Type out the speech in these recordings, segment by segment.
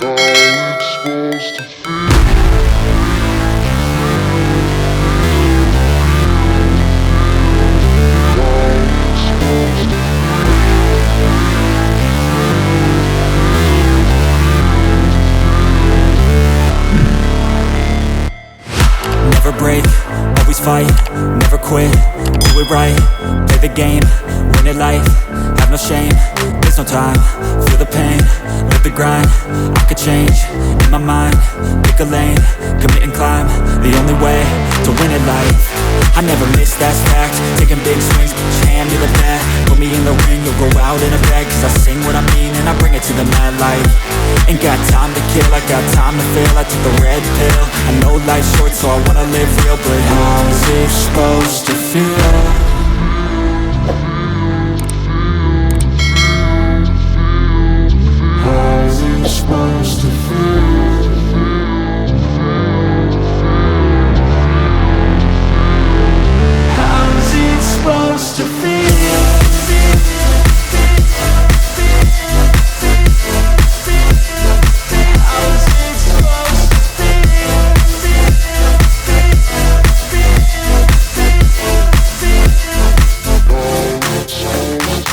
Never break, always fight, never quit, do it right, play the game, win it life, have no shame, there's no time, feel the pain, live the grind, I could change, in my mind, pick a lane, commit and climb, the only way to win it life. I never miss, that's fact, taking big swings, hand me the bat, put me in the ring, you'll go out in a bag, cause I sing what I mean and I bring it to the mad light. Ain't got time to kill, I got time to feel, I took the red pill, I know life's short so I wanna live real, but how's it supposed to feel? How's it supposed to feel? How's it supposed to feel?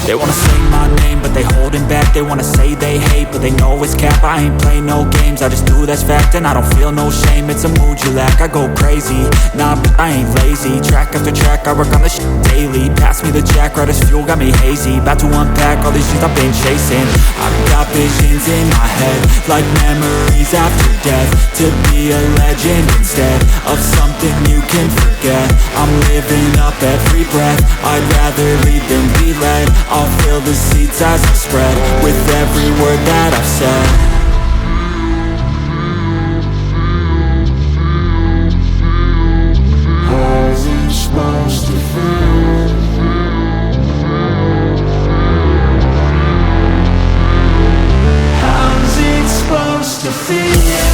They wanna say my name, but they holding back. They wanna say they hate, but they know it's cap. I ain't play no games, I just do, that's fact. And I don't feel no shame, it's a mood you lack. I go crazy, nah, but I ain't lazy. Track after track, I work on this shit daily. Pass me the jack, right as fuel, got me hazy. About to unpack all these shit I've been chasing. I've got visions in my head, like memories after death. To be a legend instead of something you can forget. I'm living up every breath, I'd rather lead than be led. I'll fill the seats as I spread with every word that I've said. How's it supposed to feel? How's it supposed to feel?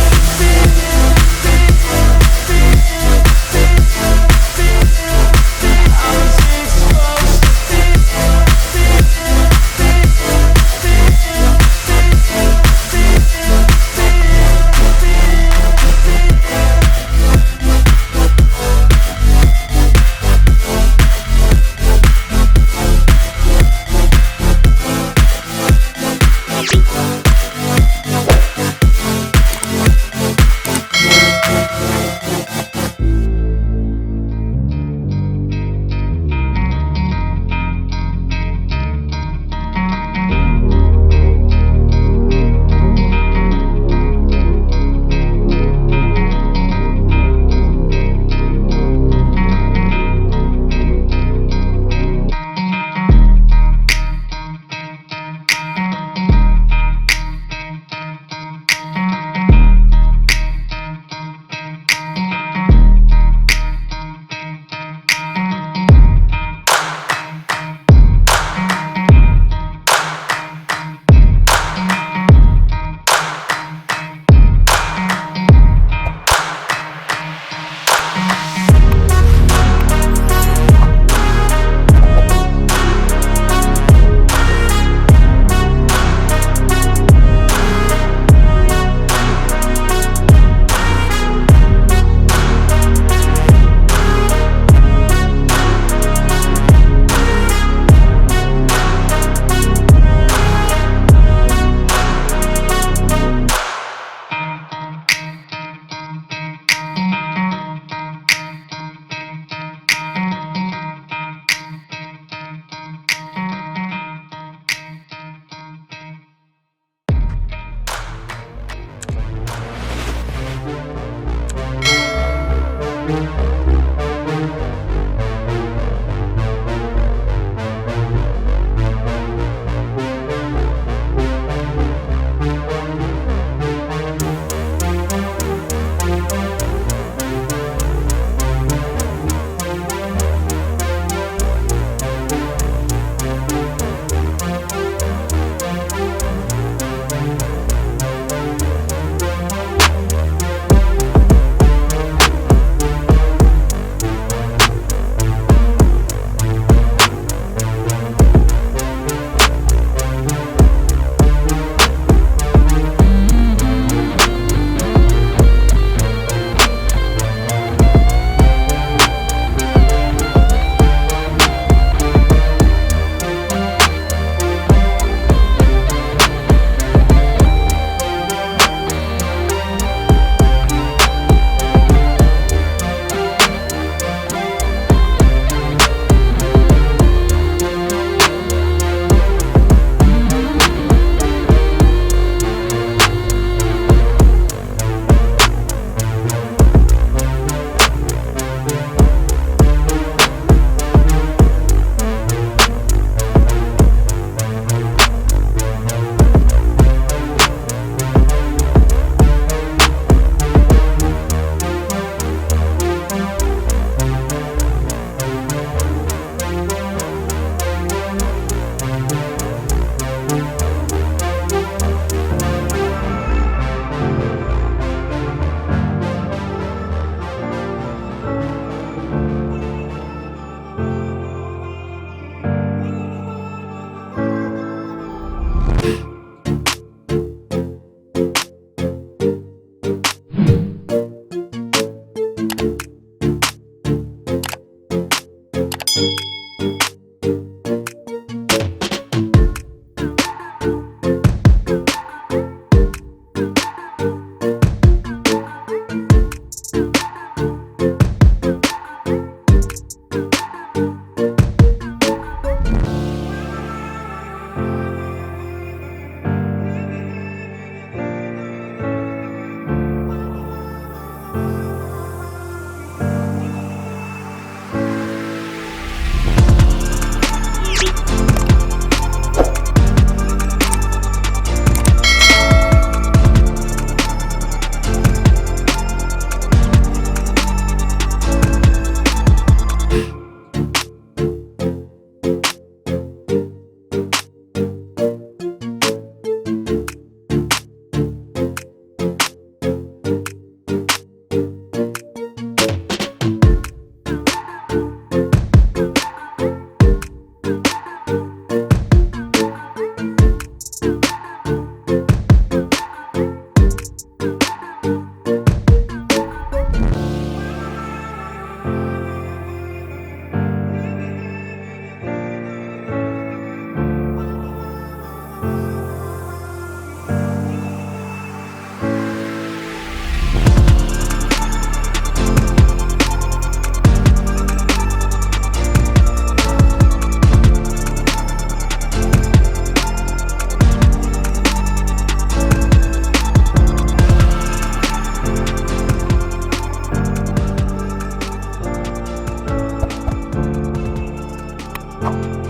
Anno.